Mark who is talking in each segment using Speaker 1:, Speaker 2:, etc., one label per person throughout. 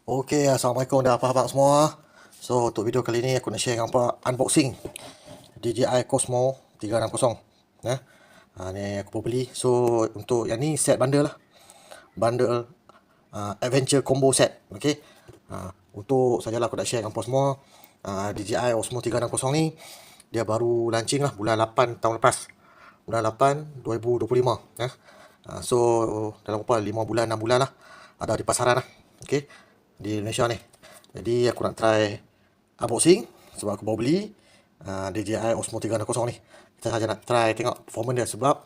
Speaker 1: Okey, Assalamualaikum dan apa-apa semua. So, untuk video kali ni aku nak share dengan apa unboxing DJI Osmo 360. Ya. Ni aku baru beli. So, untuk yang ni set bundle lah. Bundle Adventure Combo Set. Okey. Untuk sajalah aku nak share dengan apa semua. DJI Osmo 360 ni dia baru launching lah bulan 8 tahun lepas. Bulan 8 2025 ya. So dalam berapa 5 bulan 6 bulan lah ada di pasaran lah. Okey. Di Indonesia ni. Jadi aku nak try unboxing sebab aku baru beli DJI Osmo 360 ni. Kita saja nak try tengok performance dia sebab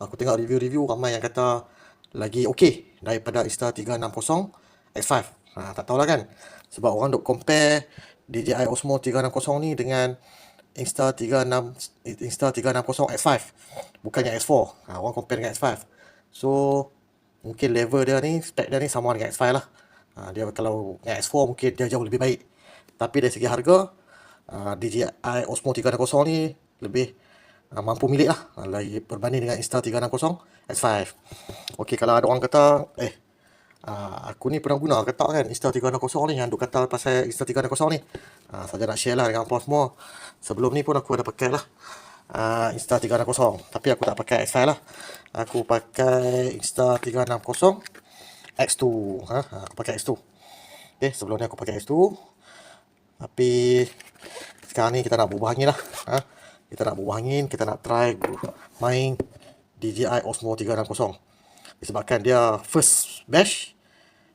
Speaker 1: aku tengok review-review ramai yang kata lagi okey daripada Insta360 X5. Tak tahulah kan. Sebab orang duk compare DJI Osmo 360 ni dengan Insta360 X5. Bukannya X4. Orang compare dengan X5. So mungkin level dia ni, spek dia ni sama dengan X5 lah. Dia kalau yang X4 mungkin dia jauh lebih baik. Tapi dari segi harga, DJI Osmo 360 ni lebih mampu milik lah lagi berbanding dengan Insta360 X5. Okey, kalau ada orang kata aku ni pernah guna kata kan Insta360 ni, yang duk kata pasal Insta360 ni. Saja nak share lah dengan apa semua. Sebelum ni pun aku ada pakai lah Insta360, tapi aku tak pakai X5 lah. Aku pakai Insta360 X2. Aku pakai X2. Okay, sebelum ni aku pakai X2. Tapi sekarang ni kita nak berubah angin lah. Kita nak berubah angin, kita nak try main DJI Osmo 360. Disebabkan dia first batch,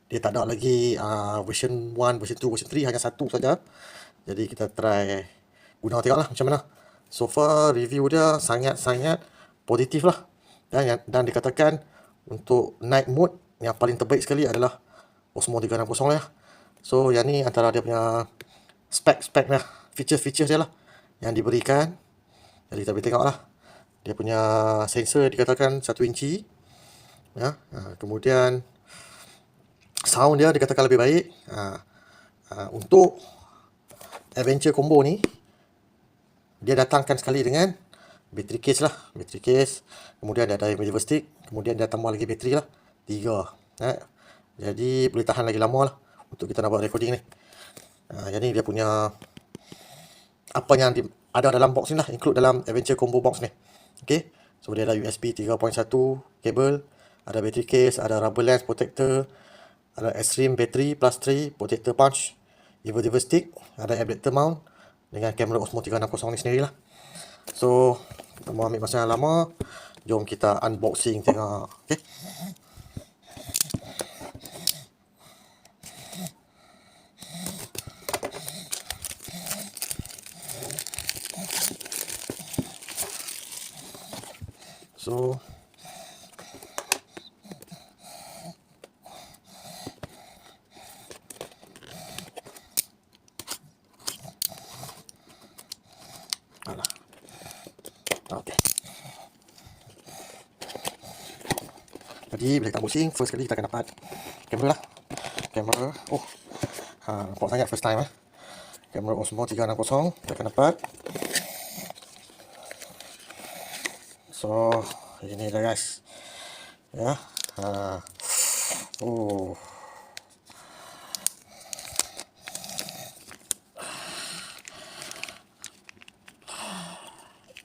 Speaker 1: dia tak ada lagi version 1, version 2, version 3, hanya satu saja. Jadi kita try guna tengok lah macam mana. So far review dia sangat-sangat positif lah. Dan dikatakan untuk night mode yang paling terbaik sekali adalah Osmo 360 lah. So yang ni antara dia punya spek lah, feature-feature dia lah yang diberikan. Jadi kita boleh tengok lah. Dia punya sensor dikatakan 1 inci. Ya, kemudian sound dia dikatakan lebih baik. Untuk Adventure Combo ni dia datangkan sekali dengan battery case lah, battery case. Kemudian dia ada medieval stick, kemudian dia tambah lagi bateri lah, 3. Jadi boleh tahan lagi lama lah untuk kita nak buat recording ni. Jadi dia punya apa yang ada dalam box ni lah, include dalam Adventure Combo box ni. Okay, so dia ada USB 3.1 kabel, ada battery case, ada rubber lens protector, ada extreme battery plus 3 protector punch, invertible stick, ada adapter mount dengan kamera Osmo 360 ni sendirilah. So tak mau ambil masa yang lama, jom kita unboxing tengok. Okay. So okay. Jadi bila kita unboxing, first kali kita akan dapat kamera lah. Kamera, nampak sangat first time kamera Osmo 360 kita akan dapat. So ini dah guys. Ya.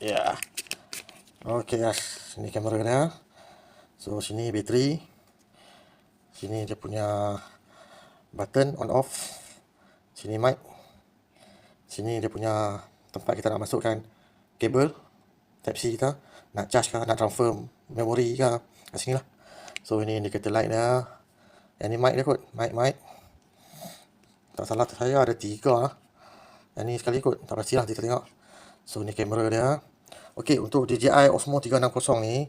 Speaker 1: Ya. Okey guys, ini kamera dia. So sini bateri. Sini dia punya button on off. Sini mic. Sini dia punya tempat kita nak masukkan kabel Type-C kita, nak charge ke, nak transfer memori ke, kat sini lah. So ini indicator light dia. Yang ni mic dia kot, mic. Tak salah saya ada 3 lah. Yang ni sekali kot, tak pastilah kita tengok. So ni kamera dia. Okey, untuk DJI Osmo 360 ni,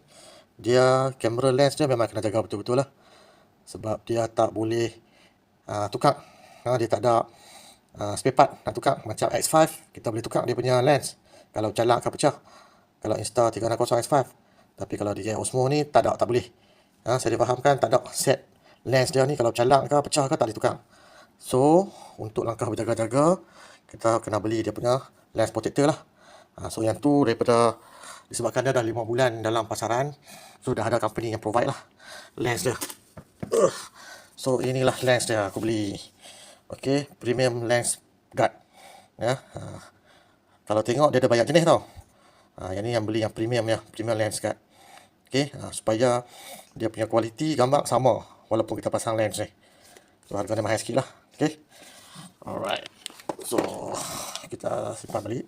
Speaker 1: dia kamera lens dia memang kena jaga betul-betul lah. Sebab dia tak boleh tukar. Dia tak ada spare part nak tukar. Macam X5, kita boleh tukar dia punya lens kalau calak ke pecah. Kalau Insta360 X5. Tapi kalau DJI Osmo ni tak ada, tak boleh. Saya difahamkan tak ada set lens dia ni, kalau calak ke pecah ke tak boleh tukar. So untuk langkah berjaga-jaga, kita kena beli dia punya lens protector lah. So yang tu daripada disebabkan dia dah 5 bulan dalam pasaran, so dah ada company yang provide lah lens dia. So inilah lens dia aku beli. Okey, premium lens guard. Ya. Kalau tengok dia ada banyak jenis tau. Yang ni yang beli yang premium ya, premium lens guard. Okey, supaya dia punya kualiti gambar sama walaupun kita pasang lens ni. So harganya mahal sikit lah. Okey. Alright. So kita simpan balik.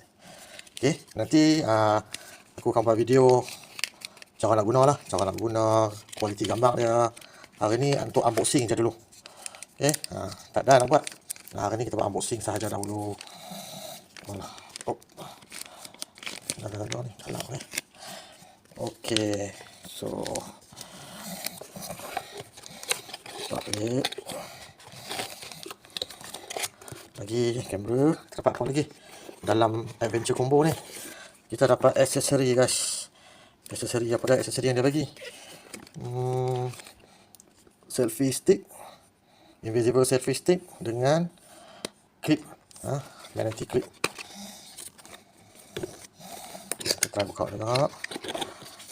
Speaker 1: Okey, nanti aku akan buat video cara nak guna lah, cara nak guna, kualiti gambar dia. Hari ni untuk unboxing je dulu. Okey, tak ada nak buat. Hari ni kita buat unboxing sahaja dahulu. Alah. Oh. Ada ni dalam ni. Okey. So balik. Lagi kamera, kita dapat apa lagi? Dalam adventure combo ni kita dapat aksesori guys. Aksesori apa dah? Aksesori yang dia bagi. Selfie stick, invisible selfie stick dengan clip, magnetic clip. Kita try buka juga.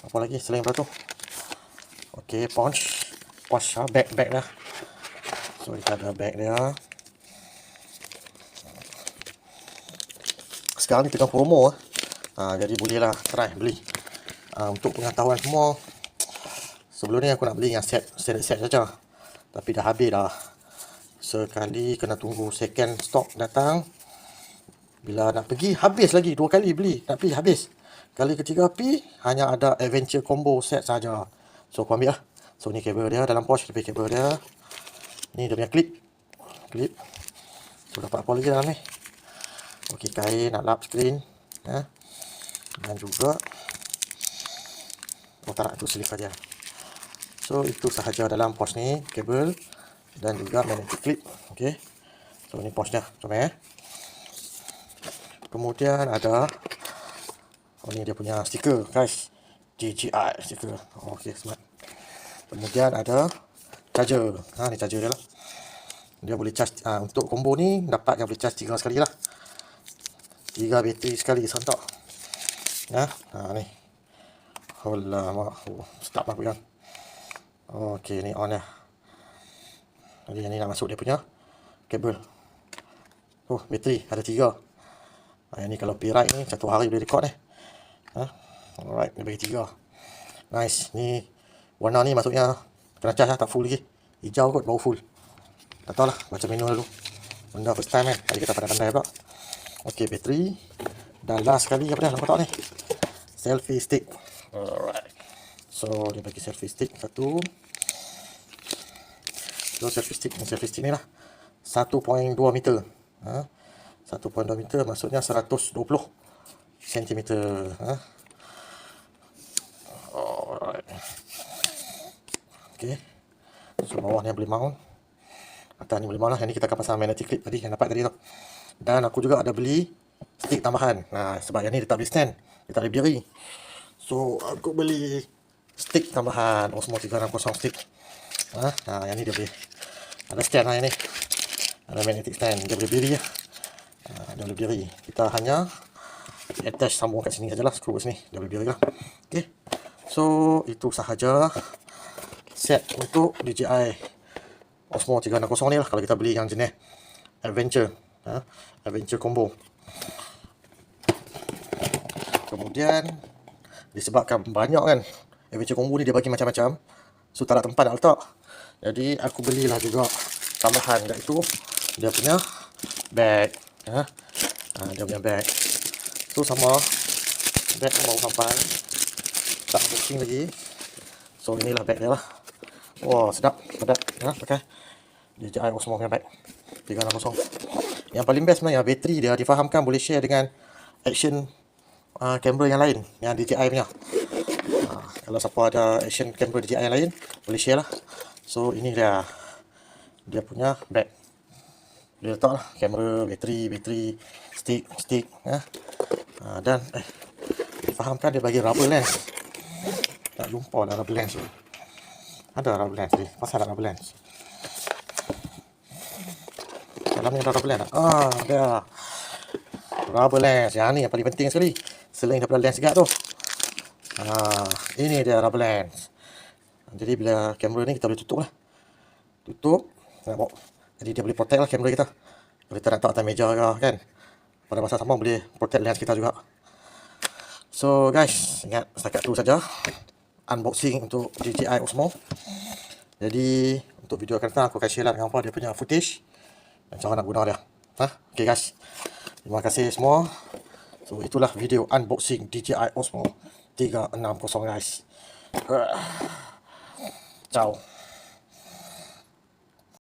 Speaker 1: Apa lagi selain daripada tu? Okey, pouch bag dah. So kita ada bag dia. Sekarang ni tengah promo jadi bolehlah try beli. Untuk pengetahuan semua, sebelum ni aku nak beli yang set saja, tapi dah habis dah. Sekali kena tunggu second stock datang. Bila nak pergi habis lagi, 2 kali beli, nak pergi habis. Kali ketiga pergi hanya ada adventure combo set saja. So aku ambil lah. So ni kabel dia, dalam pouch lebih kabel dia. Ni dia punya clip. So dapat apa lagi dalam ni? Okey, kain nak lap screen, dan juga tak, itu slip saja. So itu sahaja dalam pouch ni, kabel dan juga magnetic clip. Okey. So ni pouch dia, comel. Kemudian ada ni dia punya stiker guys. DJI stiker. Okey, smart. Kemudian ada charger. Ni charger dia lah. Dia boleh charge untuk combo ni dapat yang boleh charge 3 sekali lah. 3 bateri sekali serentak. Ni. Alamak, start aku kan. Okey, ni on dah. Jadi yang ni nak masuk dia punya kabel. Bateri ada 3. Yang ni kalau pergi ride ni 1 hari boleh record ni. Alright, dia bagi 3. Nice. Ni warna ni maksudnya kena charge lah, tak full lagi. Hijau kot baru full. Tak tahu lah, baca menu dulu. Benda first time kan, tadi kita pandai-pandai pula. Okey, bateri. Dan last sekali apa dah dalam kotak ni? Selfie stick. Alright. So dia bagi selfie stick satu. So selfie stick ni lah 1.2 meter. 1.2 meter maksudnya 120 cm. Alright. Okey. So bawah ni boleh mount. Atas ni boleh mount lah. Yang ni kita akan pasang magnetic clip tadi yang dapat tadi tu. Dan aku juga ada beli stick tambahan. Sebab yang ni dia tak boleh stand, dia tak boleh berdiri. So aku beli stick tambahan, Osmo 360 stick. Yang ni dia boleh ada stand lah, yang ni ada magnetic stand, dia boleh berdiri lah. Dia boleh berdiri. Kita hanya attach sambung kat sini sajalah, skru kat sini, dia boleh berdiri lah. Okay. So itu sahaja set untuk DJI Osmo 360 ni lah, kalau kita beli yang jenis adventure, adventure combo. Kemudian disebabkan banyak kan adventure combo ni, dia bagi macam-macam, so tak ada tempat nak letak. Jadi aku belilah juga tambahan, iaitu dia punya bag. Dia punya bag. So sama bag yang baru sampai, tak unboxing lagi. So inilah bag dia lah. Wah, sedap, padat pakai DJI Osmo punya bag 360. Yang paling best sebenarnya bateri dia, difahamkan boleh share dengan action kamera yang lain, yang DJI punya. Kalau siapa ada action kamera DJI yang lain, boleh share lah. So ini dia punya bag. Dia letak lah kamera, bateri, stick, dan difahamkan dia bagi rubber lens. Tak lupa lah rubber lens tu. Ada rubber lens ni, pasal ada rubber lens. Dalam ni ada rubber lens. Ada rubber lens. Yang ni yang paling penting sekali, selain daripada lens guard tu. Ini dia rubber lens. Jadi bila kamera ni kita boleh tutup lah. tutup, tengok. Jadi dia boleh protect lah kamera kita. Kalau kita nak letak atas meja ke kan, pada masa sama boleh protect lens kita juga. So guys, ingat setakat tu saja unboxing untuk DJI Osmo. Jadi untuk video akan datang aku akan share lah dengan apa dia punya footage dan cara nak guna dia. Okay guys, terima kasih semua. So itulah video unboxing DJI Osmo 360 guys. Ciao.